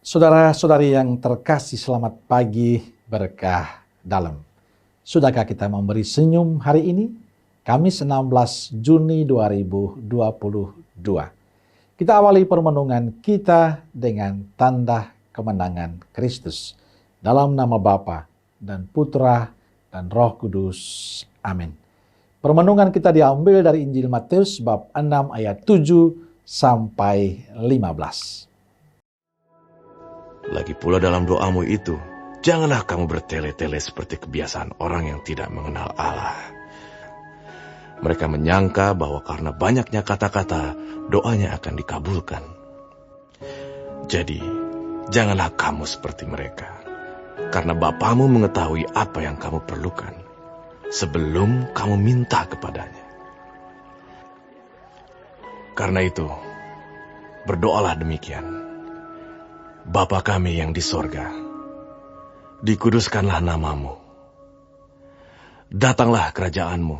Saudara-saudari yang terkasih, selamat pagi, berkah dalam. Sudahkah kita memberi senyum hari ini? Kamis 16 Juni 2022. Kita awali permenungan kita dengan tanda kemenangan Kristus. Dalam nama Bapa dan Putra dan Roh Kudus. Amin. Permenungan kita diambil dari Injil Matius bab 6 ayat 7 sampai 15. Lagi pula dalam doamu itu, janganlah kamu bertele-tele seperti kebiasaan orang yang tidak mengenal Allah. Mereka menyangka bahwa karena banyaknya kata-kata, doanya akan dikabulkan. Jadi, janganlah kamu seperti mereka, karena Bapamu mengetahui apa yang kamu perlukan, sebelum kamu minta kepadanya. Karena itu, berdoalah demikian. Bapa kami yang di sorga, dikuduskanlah namamu. Datanglah kerajaanmu.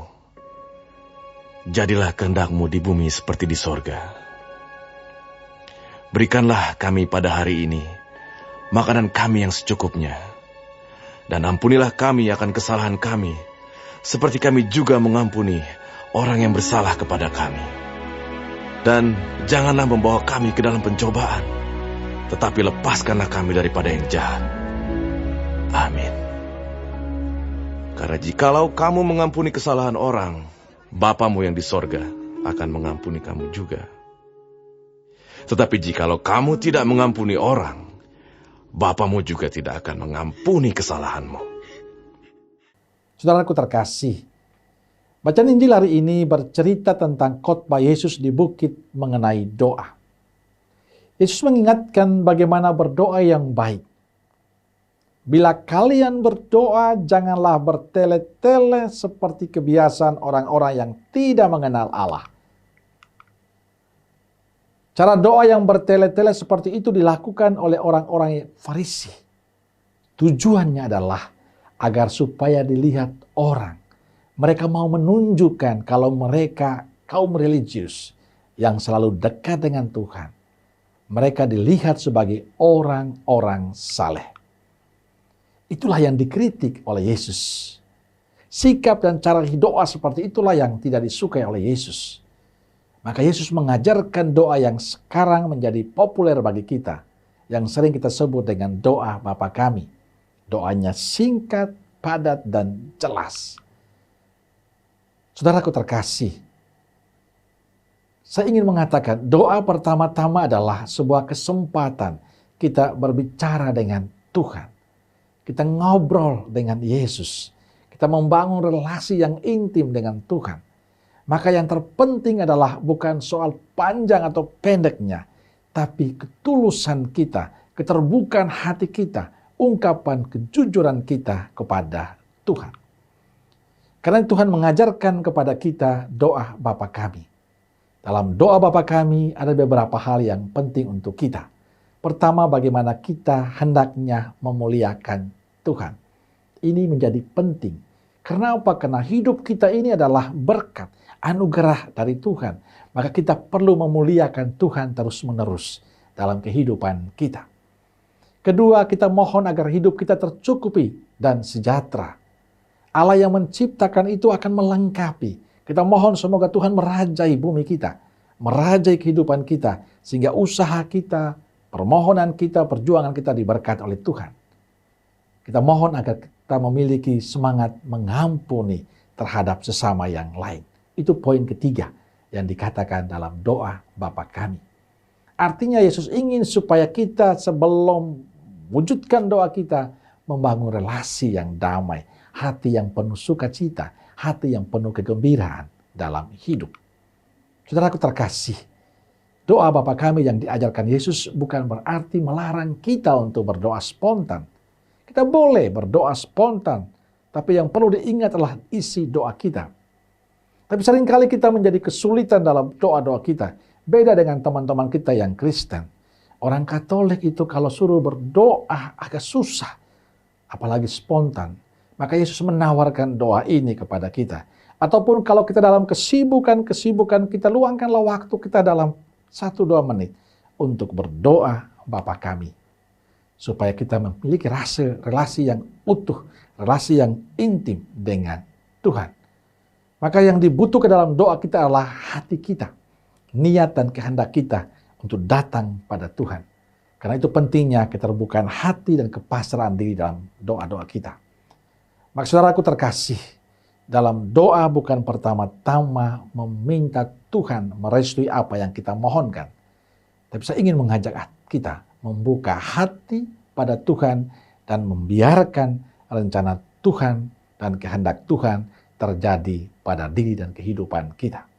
Jadilah kehendakmu di bumi seperti di sorga. Berikanlah kami pada hari ini makanan kami yang secukupnya. Dan ampunilah kami akan kesalahan kami, seperti kami juga mengampuni orang yang bersalah kepada kami. Dan janganlah membawa kami ke dalam pencobaan, tetapi lepaskanlah kami daripada yang jahat. Amin. Karena jikalau kamu mengampuni kesalahan orang, Bapamu yang di sorga akan mengampuni kamu juga. Tetapi jikalau kamu tidak mengampuni orang, Bapamu juga tidak akan mengampuni kesalahanmu. Saudaraku terkasih, bacaan Injil hari ini bercerita tentang khotbah Yesus di bukit mengenai doa. Yesus mengingatkan bagaimana berdoa yang baik. Bila kalian berdoa, janganlah bertele-tele seperti kebiasaan orang-orang yang tidak mengenal Allah. Cara doa yang bertele-tele seperti itu dilakukan oleh orang-orang Farisi. Tujuannya adalah agar supaya dilihat orang. Mereka mau menunjukkan kalau mereka kaum religius yang selalu dekat dengan Tuhan. Mereka dilihat sebagai orang-orang saleh. Itulah yang dikritik oleh Yesus. Sikap dan cara doa seperti itulah yang tidak disukai oleh Yesus. Maka Yesus mengajarkan doa yang sekarang menjadi populer bagi kita, yang sering kita sebut dengan doa Bapa kami. Doanya singkat, padat, dan jelas. Saudaraku terkasih, saya ingin mengatakan doa pertama-tama adalah sebuah kesempatan kita berbicara dengan Tuhan. Kita ngobrol dengan Yesus. Kita membangun relasi yang intim dengan Tuhan. Maka yang terpenting adalah bukan soal panjang atau pendeknya, tapi ketulusan kita, keterbukaan hati kita, ungkapan kejujuran kita kepada Tuhan. Karena Tuhan mengajarkan kepada kita doa Bapa kami. Dalam doa Bapa kami ada beberapa hal yang penting untuk kita. Pertama, bagaimana kita hendaknya memuliakan Tuhan. Ini menjadi penting. Karena apa? Karena hidup kita ini adalah berkat, anugerah dari Tuhan. Maka kita perlu memuliakan Tuhan terus-menerus dalam kehidupan kita. Kedua, kita mohon agar hidup kita tercukupi dan sejahtera. Allah yang menciptakan itu akan melengkapi. Kita mohon semoga Tuhan merajai bumi kita, merajai kehidupan kita, sehingga usaha kita, permohonan kita, perjuangan kita diberkati oleh Tuhan. Kita mohon agar kita memiliki semangat mengampuni terhadap sesama yang lain. Itu poin ketiga yang dikatakan dalam doa Bapa kami. Artinya Yesus ingin supaya kita sebelum wujudkan doa kita, membangun relasi yang damai, hati yang penuh sukacita, hati yang penuh kegembiraan dalam hidup. Saudaraku terkasih, doa Bapa kami yang diajarkan Yesus bukan berarti melarang kita untuk berdoa spontan. Kita boleh berdoa spontan, tapi yang perlu diingat adalah isi doa kita. Tapi seringkali kita menjadi kesulitan dalam doa-doa kita. Beda dengan teman-teman kita yang Kristen. Orang Katolik itu kalau suruh berdoa agak susah, apalagi spontan. Maka Yesus menawarkan doa ini kepada kita. Ataupun kalau kita dalam kesibukan kita, luangkanlah waktu kita dalam 1-2 menit untuk berdoa Bapa kami. supaya kita memiliki relasi yang utuh, relasi yang intim dengan Tuhan. Maka yang dibutuhkan dalam doa kita adalah hati kita, niat dan kehendak kita untuk datang pada Tuhan. Karena itu pentingnya keterbukaan hati dan kepasrahan diri dalam doa-doa kita. Maka saudaraku terkasih, dalam doa bukan pertama-tama meminta Tuhan merestui apa yang kita mohonkan. Tapi saya ingin mengajak kita membuka hati pada Tuhan dan membiarkan rencana Tuhan dan kehendak Tuhan terjadi pada diri dan kehidupan kita.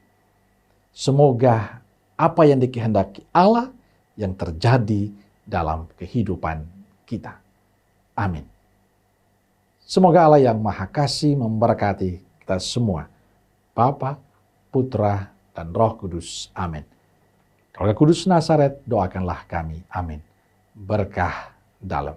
Semoga apa yang dikehendaki Allah yang terjadi dalam kehidupan kita. Amin. Semoga Allah yang Maha Kasih memberkati kita semua. Bapa, Putra, dan Roh Kudus. Amin. Keluarga Kudus Nazaret, doakanlah kami. Amin. Berkah dalam.